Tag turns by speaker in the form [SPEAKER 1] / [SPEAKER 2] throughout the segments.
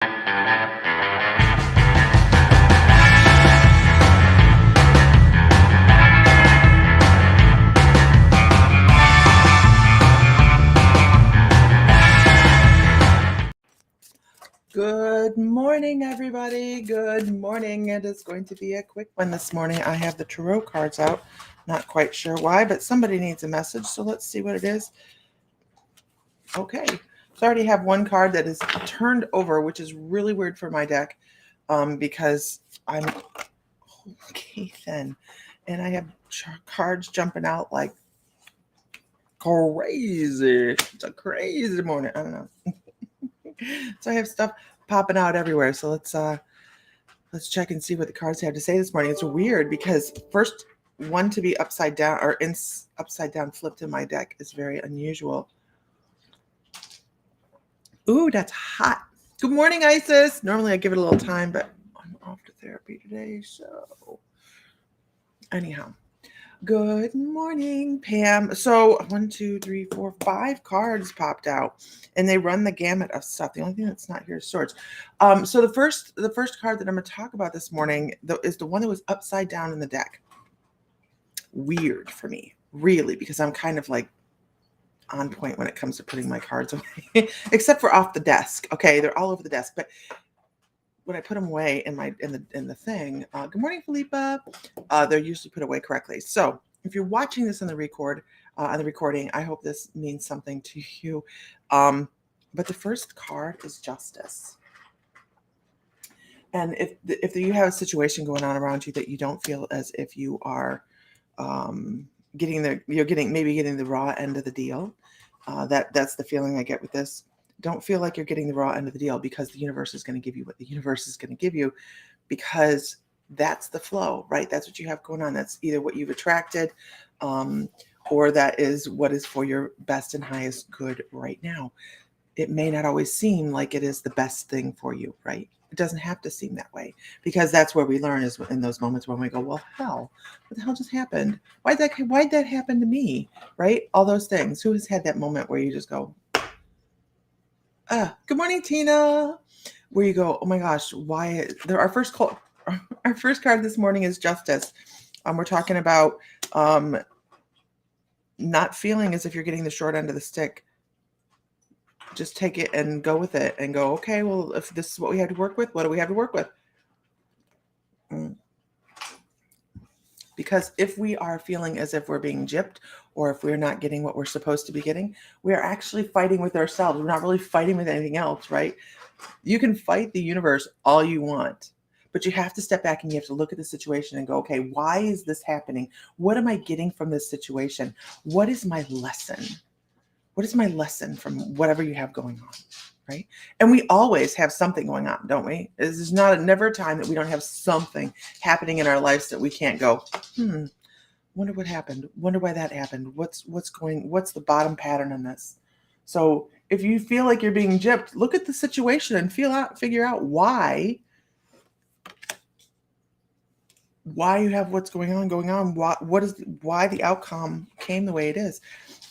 [SPEAKER 1] Good morning, everybody. Good morning. It is going to be a quick one this morning. I have the tarot cards out. Not quite sure why, but somebody needs a message, so let's see what it is. Okay, so I already have one card that is turned over, which is really weird for my deck because I'm okay then. And I have cards jumping out like crazy. It's a crazy morning. I don't know. So I have stuff popping out everywhere. So let's check and see what the cards have to say this morning. It's weird because first one to be upside down or upside down flipped in my deck is very unusual. Ooh, that's hot. Good morning, Isis. Normally I give it a little time, but I'm off to therapy today. So anyhow, good morning, Pam. So 1, 2, 3, 4, 5 cards popped out, and they run the gamut of stuff. The only thing that's not here is swords. So the first card that I'm going to talk about this morning is the one that was upside down in the deck. Weird for me, really, because I'm kind of like on point when it comes to putting my cards away, except for off the desk. Okay, they're all over the desk, but when I put them away in the thing, good morning, Philippa, they're usually put away correctly. So if you're watching this on the recording, I hope this means something to you. But the first card is Justice. And if you have a situation going on around you that you don't feel as if you are getting the raw end of the deal, that's the feeling I get with this. Don't feel like you're getting the raw end of the deal, because the universe is going to give you what the universe is going to give you, because that's the flow, right? That's what you have going on. That's either what you've attracted, or that is what is for your best and highest good right now. It may not always seem like it is the best thing for you, right? It doesn't have to seem that way, because that's where we learn, is in those moments when we go, well, hell, what the hell just happened? Why'd that happen to me? Right? All those things. Who has had that moment where you just go, good morning, Tina. Where you go, oh my gosh, why? Our first card this morning is Justice. We're talking about not feeling as if you're getting the short end of the stick. Just take it and go with it and go, okay, well, if this is what we have to work with, what do we have to work with? Because if we are feeling as if we're being gypped, or if we're not getting what we're supposed to be getting, we are actually fighting with ourselves. We're not really fighting with anything else, right? You can fight the universe all you want, but you have to step back and you have to look at the situation and go, okay, why is this happening? What am I getting from this situation? What is my lesson? What is my lesson from whatever you have going on, right? And we always have something going on, don't we? There's never a time that we don't have something happening in our lives that we can't go, wonder what happened. Wonder why that happened. What's the bottom pattern in this? So if you feel like you're being gypped, look at the situation and figure out why you have what's going on, why the outcome came the way it is.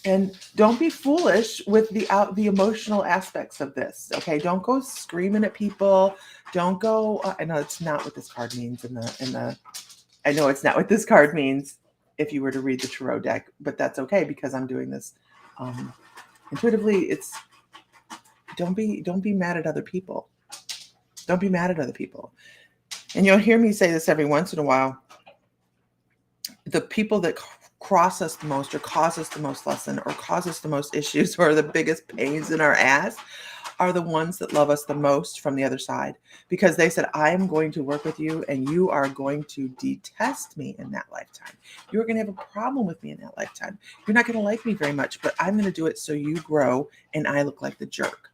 [SPEAKER 1] And don't be foolish with the emotional aspects of this. Okay, don't go screaming at people. Don't go. I know it's not what this card means I know it's not what this card means if you were to read the tarot deck, but that's okay, because I'm doing this intuitively. It's don't be mad at other people. Don't be mad at other people. And you'll hear me say this every once in a while. The people that cross us the most, or cause us the most lesson, or cause us the most issues, or the biggest pains in our ass, are the ones that love us the most from the other side, because they said, I am going to work with you and you are going to detest me in that lifetime. You're going to have a problem with me in that lifetime. You're not going to like me very much, but I'm going to do it so you grow and I look like the jerk.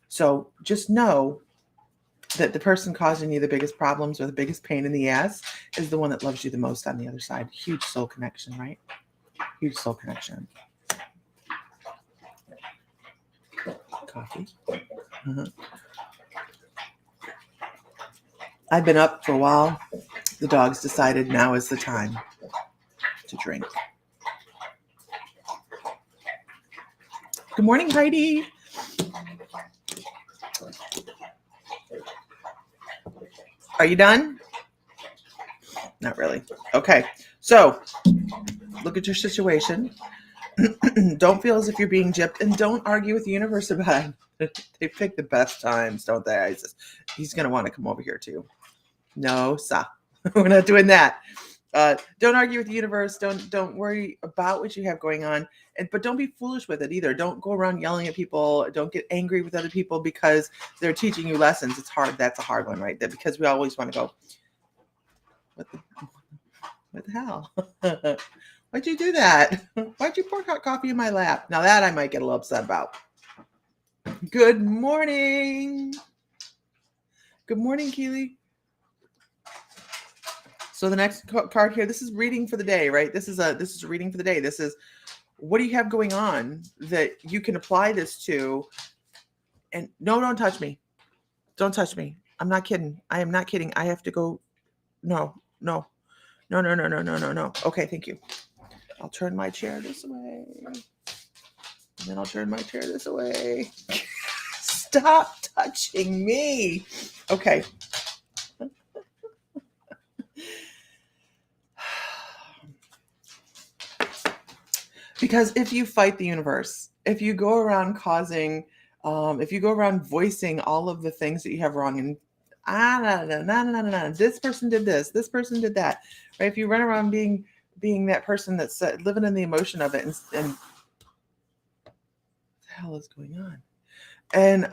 [SPEAKER 1] So just know that the person causing you the biggest problems or the biggest pain in the ass is the one that loves you the most on the other side. Huge soul connection, right? Huge soul connection. Coffee. I've been up for a while. The dogs decided now is the time to drink. Good morning, Heidi. Are you done? Not really. Okay. So look at your situation. Don't feel as if you're being gypped, and don't argue with the universe about it. They pick the best times, don't they? He's going to want to come over here too. No, sir. We're not doing that. Don't argue with the universe. Don't worry about what you have going on, but don't be foolish with it either. Don't go around yelling at people. Don't get angry with other people because they're teaching you lessons. It's hard. That's a hard one, right? That because we always want to go, what the hell? Why'd you do that? Why'd you pour hot coffee in my lap? Now that I might get a little upset about. Good morning. Good morning, Keely. So the next card here, this is reading for the day, right? This is a reading for the day. This is, what do you have going on that you can apply this to? And no, don't touch me. Don't touch me. I'm not kidding. I am not kidding. I have to go. No. Okay, thank you. I'll turn my chair this way. And then I'll turn my chair this way. Stop touching me. Okay. Because if you fight the universe, if you go around causing, if you go around voicing all of the things that you have wrong, and this person did this person did that, right? If you run around being that person that's living in the emotion of it, and what the hell is going on? And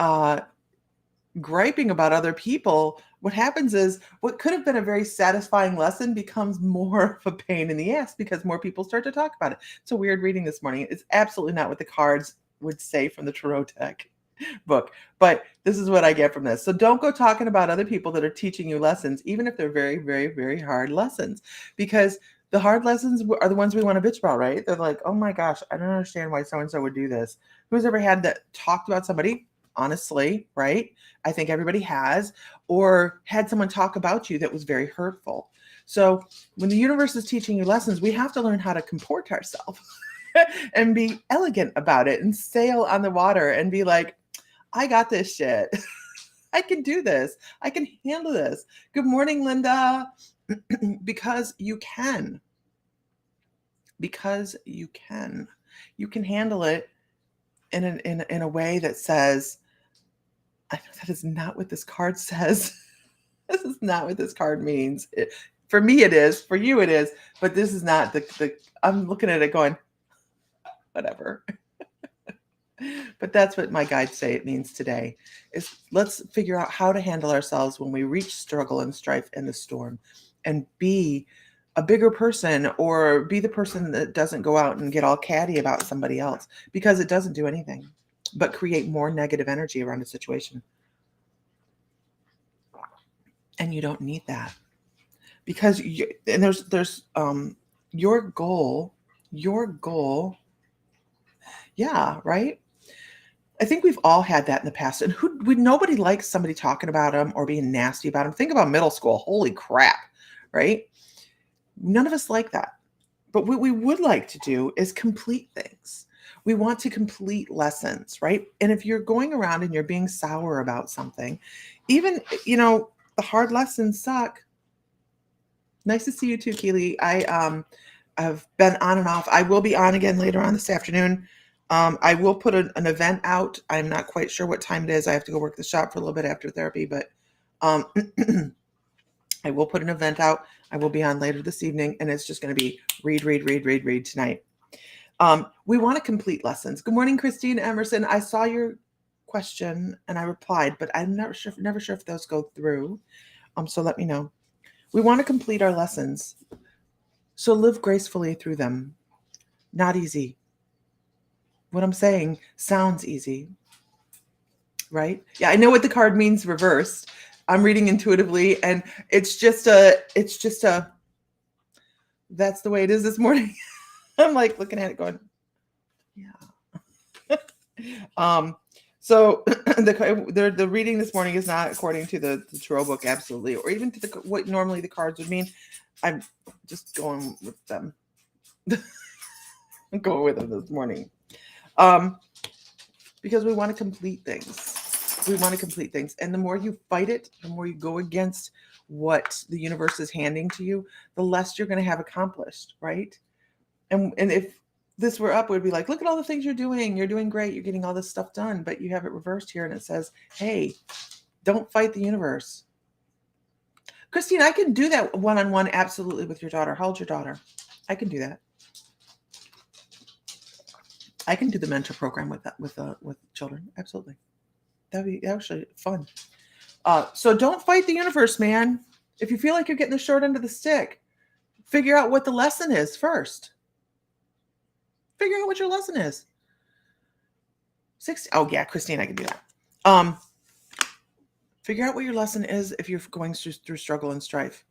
[SPEAKER 1] griping about other people, what happens is what could have been a very satisfying lesson becomes more of a pain in the ass because more people start to talk about it. It's a weird reading this morning. It's absolutely not what the cards would say from the tarot deck book, but this is what I get from this. So don't go talking about other people that are teaching you lessons, even if they're very, very, very hard lessons, because the hard lessons are the ones we want to bitch about, right? They're like, oh my gosh, I don't understand why so-and-so would do this. Who's ever had that talked about somebody? Honestly, right? I think everybody has, or had someone talk about you that was very hurtful. So when the universe is teaching you lessons, we have to learn how to comport ourselves and be elegant about it and sail on the water and be like, I got this shit. I can do this. I can handle this. Good morning, Linda. Because you can. Because you can. You can handle it in a way that says, I know that is not what this card says. This is not what this card means. For me, it is. For you, it is. But this is not the I'm looking at it going, whatever. But that's what my guides say it means today, is let's figure out how to handle ourselves when we reach struggle and strife in the storm, and be a bigger person, or be the person that doesn't go out and get all catty about somebody else, because it doesn't do anything but create more negative energy around a situation. And you don't need that, because there's your goal. Yeah, right. I think we've all had that in the past, and nobody likes somebody talking about them or being nasty about them. Think about middle school. Holy crap, right? None of us like that. But what we would like to do is complete things. We want to complete lessons, right? And if you're going around and you're being sour about something, even, the hard lessons suck. Nice to see you too, Keely. I've been on and off. I will be on again later on this afternoon. I will put an event out. I'm not quite sure what time it is. I have to go work the shop for a little bit after therapy, but I will put an event out. I will be on later this evening, and it's just going to be read tonight. We want to complete lessons. Good morning, Christine Emerson. I saw your question and I replied, but I'm never sure if those go through. So let me know. We want to complete our lessons. So live gracefully through them. Not easy. What I'm saying sounds easy, right? Yeah, I know what the card means reversed. I'm reading intuitively, and it's just a, that's the way it is this morning. I'm like looking at it going, yeah. So the reading this morning is not according to the tarot book, absolutely, or even to what normally the cards would mean. I'm just going with them. I'm going with them this morning. Because we want to complete things. We want to complete things. And the more you fight it, the more you go against what the universe is handing to you, the less you're going to have accomplished, right? And if this were up, it would be like, look at all the things you're doing. You're doing great. You're getting all this stuff done. But you have it reversed here, and it says, hey, don't fight the universe. Christine, I can do that one-on-one absolutely with your daughter. How old's your daughter? I can do that. I can do the mentor program with that with children. Absolutely. That'd be actually fun. So don't fight the universe, man. If you feel like you're getting the short end of the stick, figure out what the lesson is first. Figure out what your lesson is. 60. Oh yeah, Christine, I can do that. Figure out what your lesson is if you're going through struggle and strife.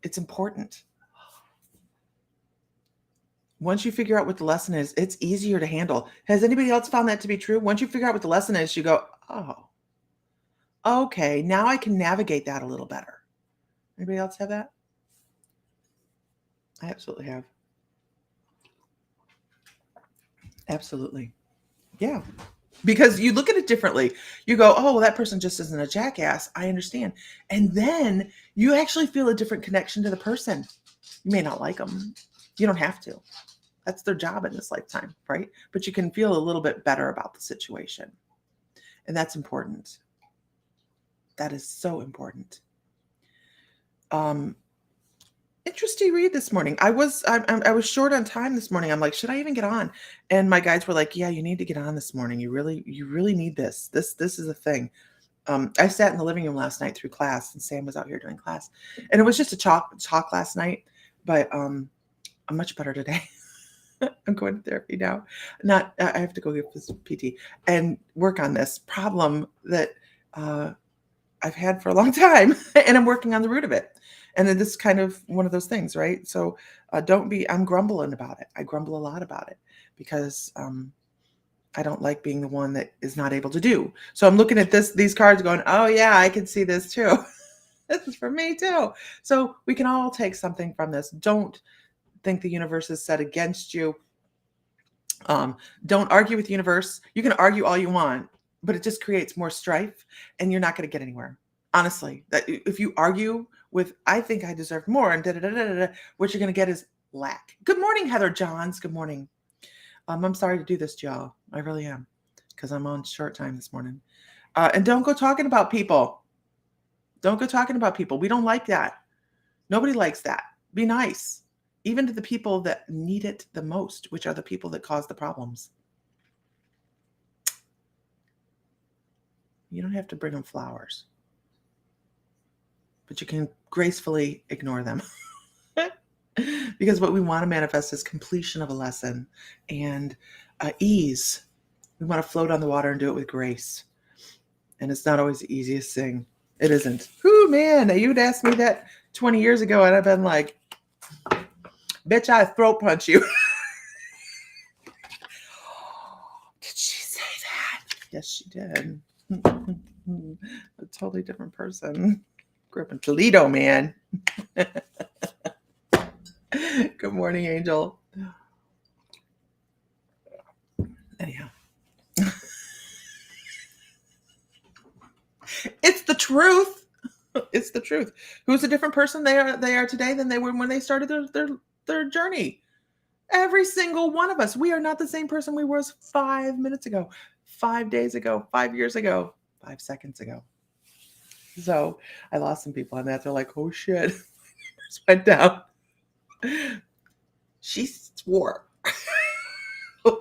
[SPEAKER 1] It's important. Once you figure out what the lesson is, it's easier to handle. Has anybody else found that to be true? Once you figure out what the lesson is, you go, oh, okay, now I can navigate that a little better. Anybody else have that? I absolutely have. Absolutely. Yeah. Because you look at it differently. You go, oh, well, that person just isn't a jackass. I understand. And then you actually feel a different connection to the person. You may not like them. You don't have to. That's their job in this lifetime, right? But you can feel a little bit better about the situation. And that's important. That is so important. Interesting read this morning. I was short on time this morning. I'm like, should I even get on? And my guides were like, yeah, you need to get on this morning. You really need this. This is a thing. I sat in the living room last night through class, and Sam was out here doing class, and it was just a talk last night. But I'm much better today. I'm going to therapy now. I have to go get this PT and work on this problem that I've had for a long time, and I'm working on the root of it. And then this is kind of one of those things, right? So I'm grumbling about it. I grumble a lot about it because I don't like being the one that is not able to do. So I'm looking at these cards going, oh yeah, I can see this too. This is for me too. So we can all take something from this. Don't think the universe is set against you. Don't argue with the universe. You can argue all you want, but it just creates more strife, and you're not going to get anywhere. Honestly, that if you argue with, I think I deserve more, and what you're going to get is lack. Good morning, Heather Johns. Good morning. I'm sorry to do this to y'all. I really am, because I'm on short time this morning. And don't go talking about people. Don't go talking about people. We don't like that. Nobody likes that. Be nice, even to the people that need it the most, which are the people that cause the problems. You don't have to bring them flowers, but you can gracefully ignore them. Because what we want to manifest is completion of a lesson and ease. We want to float on the water and do it with grace. And it's not always the easiest thing. It isn't. Whoo, man, you'd asked me that 20 years ago, and I've been like, bitch, I throat punch you. Did she say that? Yes, she did. A totally different person. Grew up in Toledo, man. Good morning, Angel. Anyhow. It's the truth. It's the truth. Who's a different person they are today than they were when they started their journey? Every single one of us. We are not the same person we were 5 minutes ago, 5 days ago, 5 years ago, 5 seconds ago. So I lost some people on that. They're like, oh shit. Just went down. She swore.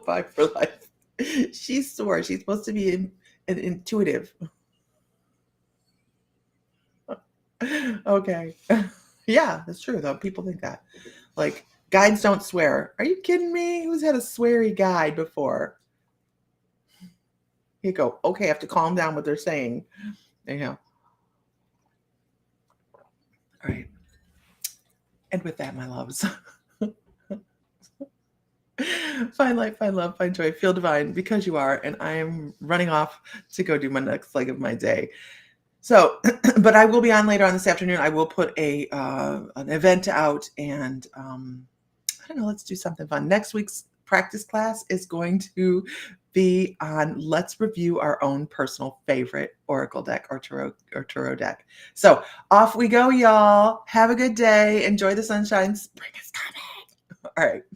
[SPEAKER 1] Bye for life. She swore. She's supposed to be an intuitive. Okay. Yeah, that's true though. People think that. Like, guides don't swear. Are you kidding me? Who's had a sweary guide before? You go, okay, I have to calm down what they're saying. Anyhow. All right. And with that, my loves. Find light, find love, find joy, feel divine because you are. And I am running off to go do my next leg of my day. So, but I will be on later on this afternoon. I will put an event out, and I don't know, let's do something fun. Next week's practice class is going to be on let's review our own personal favorite oracle deck or tarot deck. So off we go, y'all. Have a good day. Enjoy the sunshine. Spring is coming. All right.